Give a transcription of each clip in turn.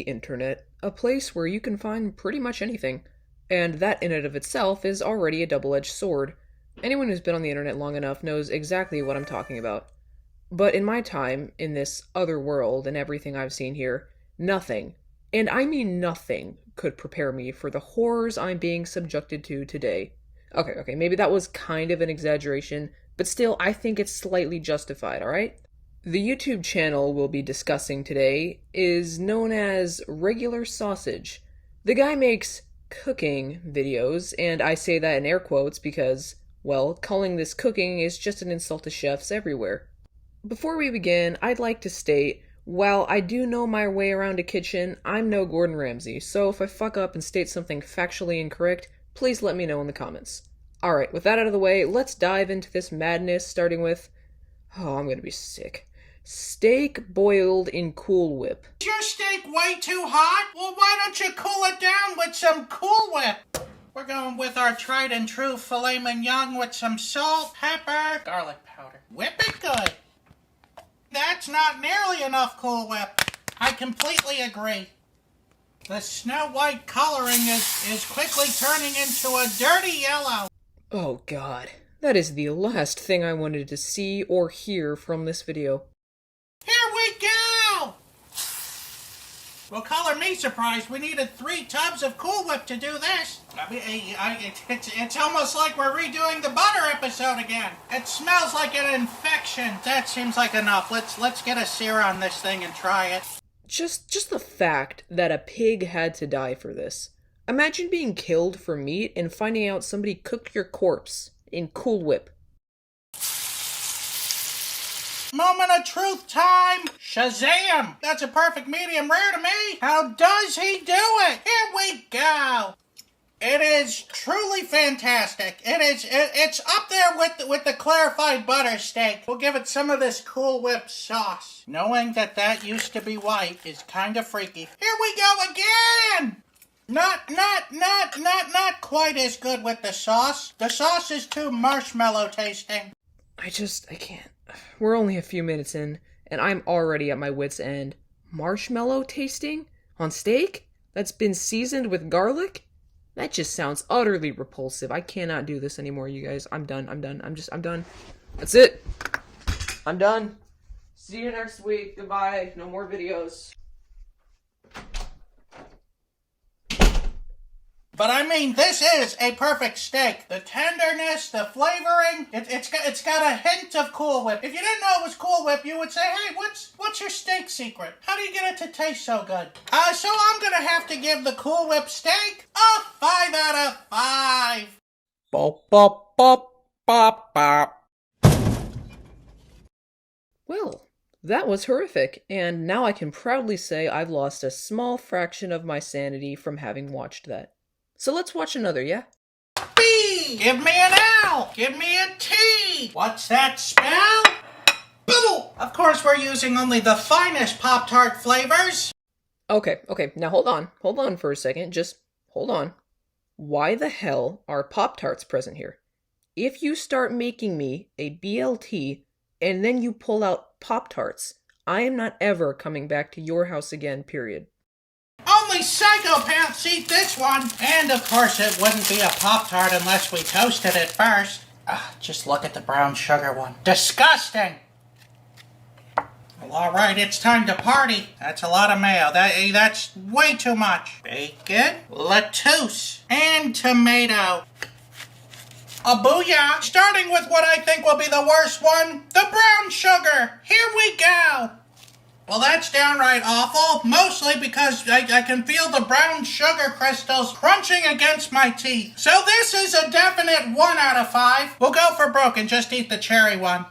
internet, a place where you can find pretty much anything. And that in and of itself is already a double-edged sword. Anyone who's been on the internet long enough knows exactly what I'm talking about. But in my time, in this other world and everything I've seen here, nothing, and I mean nothing, could prepare me for the horrors I'm being subjected to today. Okay, maybe that was kind of an exaggeration, but still, I think it's slightly justified, alright? The YouTube channel we'll be discussing today is known as Regular Sausage. The guy makes cooking videos, and I say that in air quotes because, well, calling this cooking is just an insult to chefs everywhere. Before we begin, I'd like to state, while I do know my way around a kitchen, I'm no Gordon Ramsay, so if I fuck up and state something factually incorrect, please let me know in the comments. Alright, with that out of the way, let's dive into this madness, starting with... oh, I'm gonna be sick. Steak boiled in Cool Whip. Is your steak way too hot? Well, why don't you cool it down with some Cool Whip? We're going with our tried and true filet mignon with some salt, pepper, garlic powder. Whip it good. That's not nearly enough Cool Whip. I completely agree. The snow white coloring is quickly turning into a dirty yellow. Oh god, that is the last thing I wanted to see or hear from this video. Here we go! Well, color me surprised. We needed 3 tubs of Cool Whip to do this. I mean, it's almost like we're redoing the butter episode again. It smells like an infection. That seems like enough. Let's get a sear on this thing and try it. Just the fact that a pig had to die for this. Imagine being killed for meat and finding out somebody cooked your corpse in Cool Whip. Moment of truth time! Shazam! That's a perfect medium rare to me! How does he do it? Here we go! It is truly fantastic. It's up there with the clarified butter steak. We'll give it some of this Cool Whip sauce. Knowing that used to be white is kind of freaky. Here we go again! Not quite as good with the sauce. The sauce is too marshmallow tasting. I can't. We're only a few minutes in, and I'm already at my wit's end. Marshmallow tasting? On steak? That's been seasoned with garlic? That just sounds utterly repulsive. I cannot do this anymore, you guys. I'm done. I'm done. That's it. I'm done. See you next week. Goodbye. No more videos. But I mean, this is a perfect steak. The tenderness, the flavoring, it's got a hint of Cool Whip. If you didn't know it was Cool Whip, you would say, hey, what's your steak secret? How do you get it to taste so good? So I'm gonna have to give the Cool Whip steak a 5 out of 5. Bop, bop, bop, bop, bop. Well, that was horrific, and now I can proudly say I've lost a small fraction of my sanity from having watched that. So let's watch another, yeah? B! Give me an L! Give me a T! What's that spell? Boo! Of course we're using only the finest Pop-Tart flavors. Okay, now hold on for a second, just hold on. Why the hell are Pop-Tarts present here? If you start making me a BLT, and then you pull out Pop-Tarts, I am not ever coming back to your house again, period. Only psychopaths eat this one. And of course it wouldn't be a Pop-Tart unless we toasted it first. Just look at the brown sugar one. Disgusting! Well, alright, it's time to party. That's a lot of mayo. That's way too much. Bacon, lettuce, and tomato. A booyah! Starting with what I think will be the worst one, the brown sugar. Here we go. Well, that's downright awful, mostly because I can feel the brown sugar crystals crunching against my teeth. So this is a definite 1 out of 5. We'll go for broke and just eat the cherry one.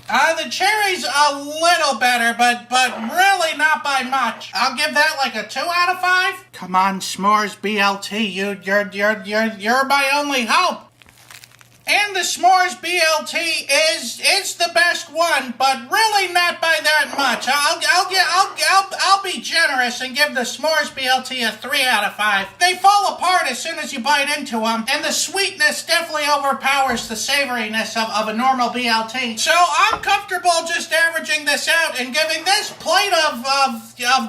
The cherry's a little better, but really not by much. I'll give that like a 2 out of 5. Come on, Smores BLT, you're my only hope. And the Smores BLT is the best one, but really not by that much. I'll be generous and give the Smores BLT a 3 out of 5. They fall apart as soon as you bite into them, and the sweetness definitely overpowers the savoriness of a normal BLT. So I'm comfortable just averaging this out and giving this plate of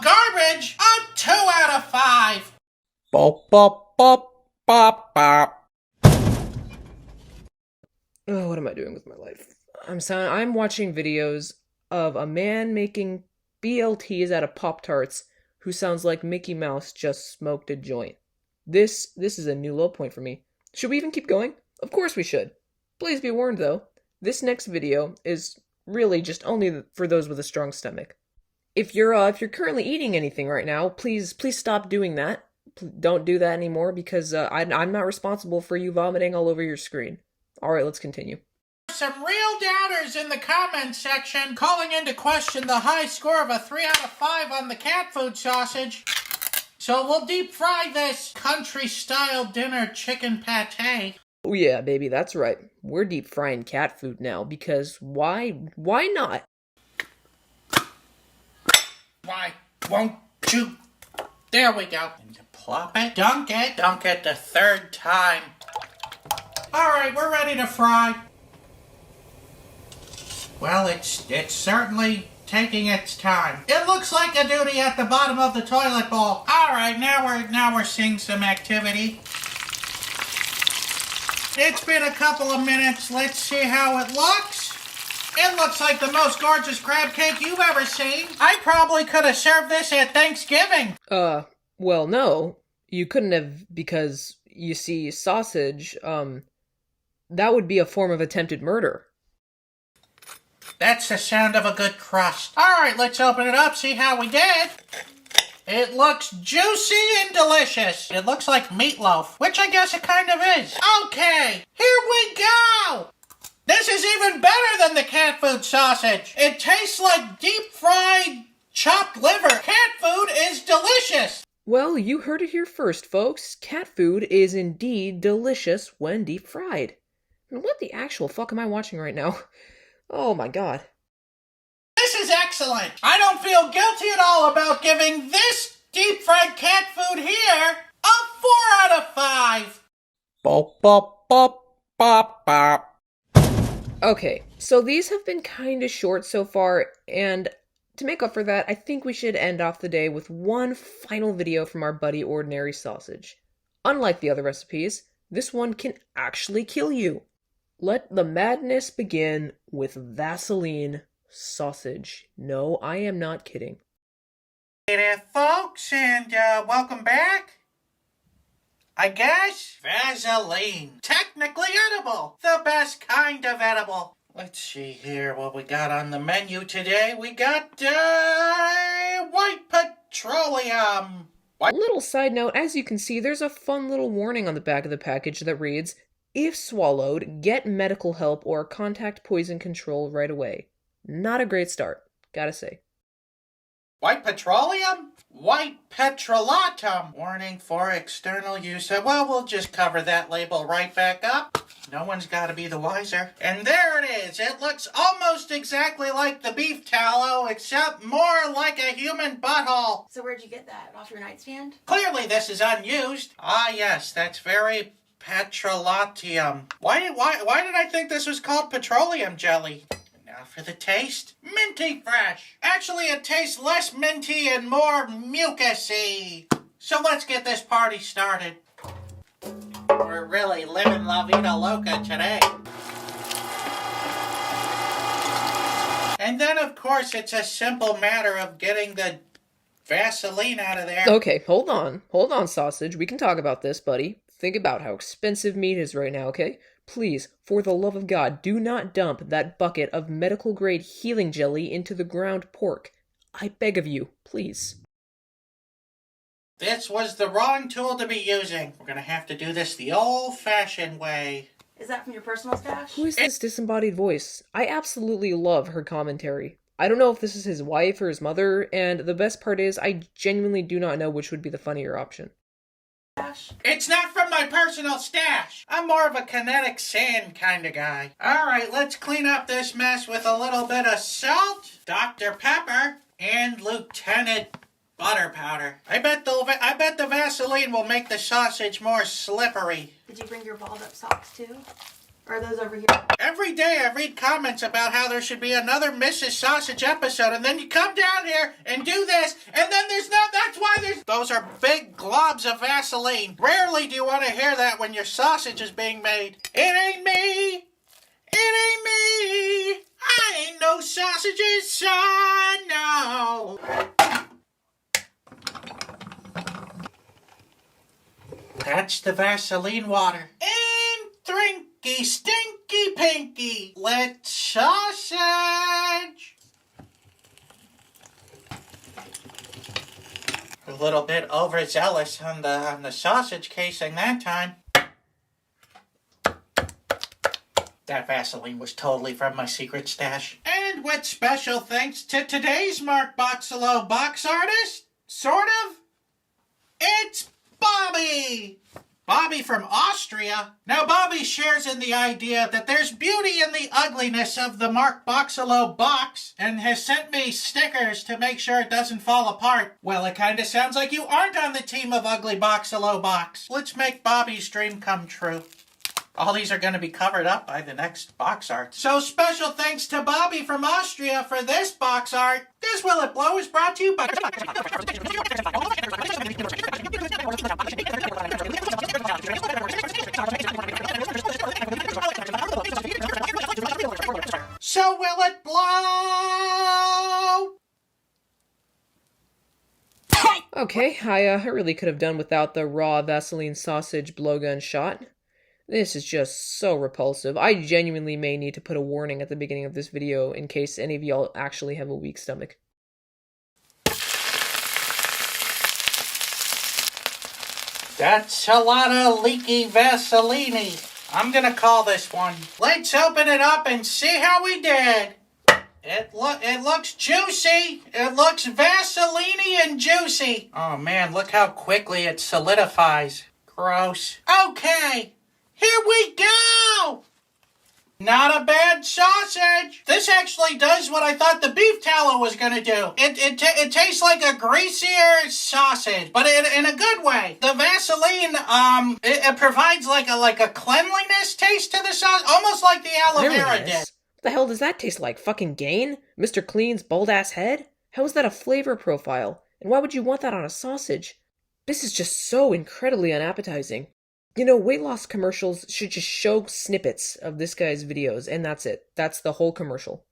garbage a 2 out of 5. Bop, bop, bop, bop, bop. Oh, what am I doing with my life? I'm watching videos of a man making BLTs out of Pop-Tarts who sounds like Mickey Mouse just smoked a joint. This is a new low point for me. Should we even keep going? Of course we should. Please be warned though, this next video is really just only for those with a strong stomach. If you're currently eating anything right now, please stop doing that. Don't do that anymore because I'm not responsible for you vomiting all over your screen. Alright, let's continue. Some real doubters in the comments section calling into question the high score of a 3 out of 5 on the cat food sausage. So we'll deep fry this country-style dinner chicken pate. Oh yeah, baby, that's right. We're deep frying cat food now because why not? Why won't you? There we go. And you plop it, dunk it the third time. Alright, we're ready to fry. Well, it's certainly taking its time. It looks like a duty at the bottom of the toilet bowl. Alright, now we're seeing some activity. It's been a couple of minutes. Let's see how it looks. It looks like the most gorgeous crab cake you've ever seen. I probably could have served this at Thanksgiving. Well, no. You couldn't have because, you see, sausage, that would be a form of attempted murder. That's the sound of a good crust. Alright, let's open it up, see how we did. It looks juicy and delicious. It looks like meatloaf, which I guess it kind of is. Okay, here we go! This is even better than the cat food sausage. It tastes like deep-fried chopped liver. Cat food is delicious. Well, you heard it here first, folks. Cat food is indeed delicious when deep-fried. What the actual fuck am I watching right now? Oh my god. This is excellent. I don't feel guilty at all about giving this deep-fried cat food here a 4 out of 5. Bop, bop, bop, bop, bop. Okay, so these have been kinda short so far, and to make up for that, I think we should end off the day with one final video from our buddy Ordinary Sausage. Unlike the other recipes, this one can actually kill you. Let the madness begin with Vaseline sausage. No, I am not kidding. Hey there, folks, and welcome back. I guess Vaseline. Technically edible. The best kind of edible. Let's see here what we got on the menu today. We got white petroleum. Little side note, as you can see, there's a fun little warning on the back of the package that reads, "If swallowed, get medical help or contact poison control right away." Not a great start, gotta say. White petroleum? White petrolatum. Warning for external use. Well, we'll just cover that label right back up. No one's got to be the wiser. And there it is. It looks almost exactly like the beef tallow, except more like a human butthole. So where'd you get that? Off your nightstand? Clearly this is unused. Ah, yes, that's very petrolatium. Why did I think this was called petroleum jelly? Now for the taste. Minty fresh. Actually, it tastes less minty and more mucusy. So let's get this party started. We're really living La Vida Loca today. And then, of course, it's a simple matter of getting the Vaseline out of there. Okay, hold on, Sausage. We can talk about this, buddy. Think about how expensive meat is right now, okay? Please, for the love of God, do not dump that bucket of medical-grade healing jelly into the ground pork. I beg of you, please. This was the wrong tool to be using. We're gonna have to do this the old-fashioned way. Is that from your personal stash? Who is this disembodied voice? I absolutely love her commentary. I don't know if this is his wife or his mother, and the best part is I genuinely do not know which would be the funnier option. It's not from my personal stash. I'm more of a kinetic sand kind of guy. All right, let's clean up this mess with a little bit of salt, Dr. Pepper, and Lieutenant Butter Powder. I bet the Vaseline will make the sausage more slippery. Did you bring your balled up socks too? Or are those over here? Every day I read comments about how there should be another Mrs. Sausage episode, and then you come down here and do this, and then there's no, that's why there's, those are big globs of Vaseline. Rarely do you want to hear that when your sausage is being made. It ain't me. It ain't me. I ain't no sausage's son, no. That's the Vaseline water. And drinky, stinky, pinky. Let's sausage. A little bit overzealous on the sausage casing that time. That Vaseline was totally from my secret stash. And with special thanks to today's Mark Boxalo box artist, sort of, it's Bobby! Bobby from Austria. Now, Bobby shares in the idea that there's beauty in the ugliness of the Mark Boxalo box and has sent me stickers to make sure it doesn't fall apart. Well, it kind of sounds like you aren't on the team of Ugly Boxalo box. Let's make Bobby's dream come true. All these are going to be covered up by the next box art. So special thanks to Bobby from Austria for this box art. This Will It Blow is brought to you by... So will it blow? Okay, I really could have done without the raw Vaseline sausage blowgun shot. This is just so repulsive. I genuinely may need to put a warning at the beginning of this video in case any of y'all actually have a weak stomach. That's a lot of leaky Vaseline. I'm gonna call this one. Let's open it up and see how we did. It looks juicy. It looks Vaseline and juicy. Oh man, look how quickly it solidifies. Gross. Okay, here we go. Not a bad sausage. This actually does what I thought the beef tallow was gonna do. It tastes like a greasier sausage, but in a good way. The Vaseline, it provides like a cleanliness taste to the sauce, almost like the aloe vera did. What the hell does that taste like? Fucking Gain? Mr. Clean's bald-ass head? How is that a flavor profile? And why would you want that on a sausage? This is just so incredibly unappetizing. You know, weight loss commercials should just show snippets of this guy's videos, and that's it. That's the whole commercial.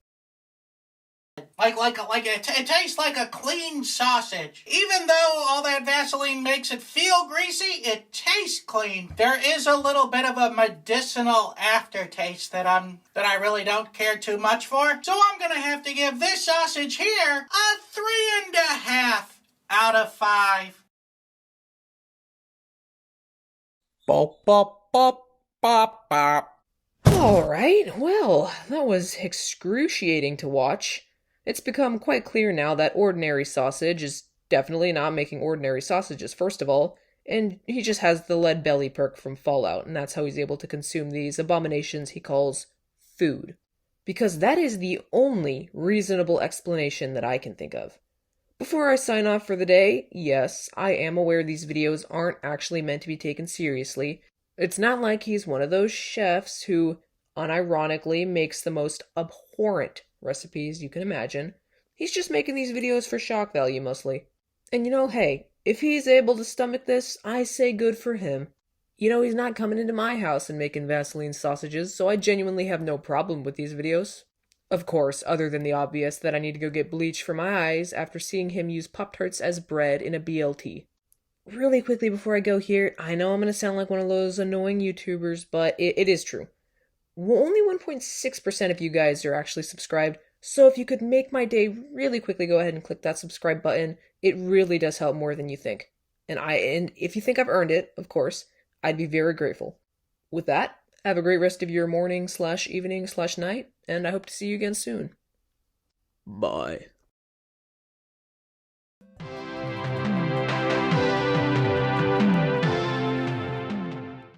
It tastes like a clean sausage. Even though all that Vaseline makes it feel greasy, it tastes clean. There is a little bit of a medicinal aftertaste that I really don't care too much for. So I'm gonna have to give this sausage here a 3.5 out of 5. Bop, bop, bop, bop, bop. Alright, well, that was excruciating to watch. It's become quite clear now that ordinary sausage is definitely not making ordinary sausages, first of all, and he just has the lead belly perk from Fallout, and that's how he's able to consume these abominations he calls food. Because that is the only reasonable explanation that I can think of. Before I sign off for the day, yes, I am aware these videos aren't actually meant to be taken seriously. It's not like he's one of those chefs who, unironically, makes the most abhorrent recipes you can imagine. He's just making these videos for shock value, mostly. And you know, hey, if he's able to stomach this, I say good for him. You know, he's not coming into my house and making Vaseline sausages, so I genuinely have no problem with these videos. Of course, other than the obvious that I need to go get bleach for my eyes after seeing him use Pop-Tarts as bread in a BLT. Really quickly before I go here, I know I'm going to sound like one of those annoying YouTubers, but it is true. Only 1.6% of you guys are actually subscribed, so if you could make my day really quickly, go ahead and click that subscribe button. It really does help more than you think. And if you think I've earned it, of course, I'd be very grateful. With that, have a great rest of your morning/evening/night, and I hope to see you again soon. Bye.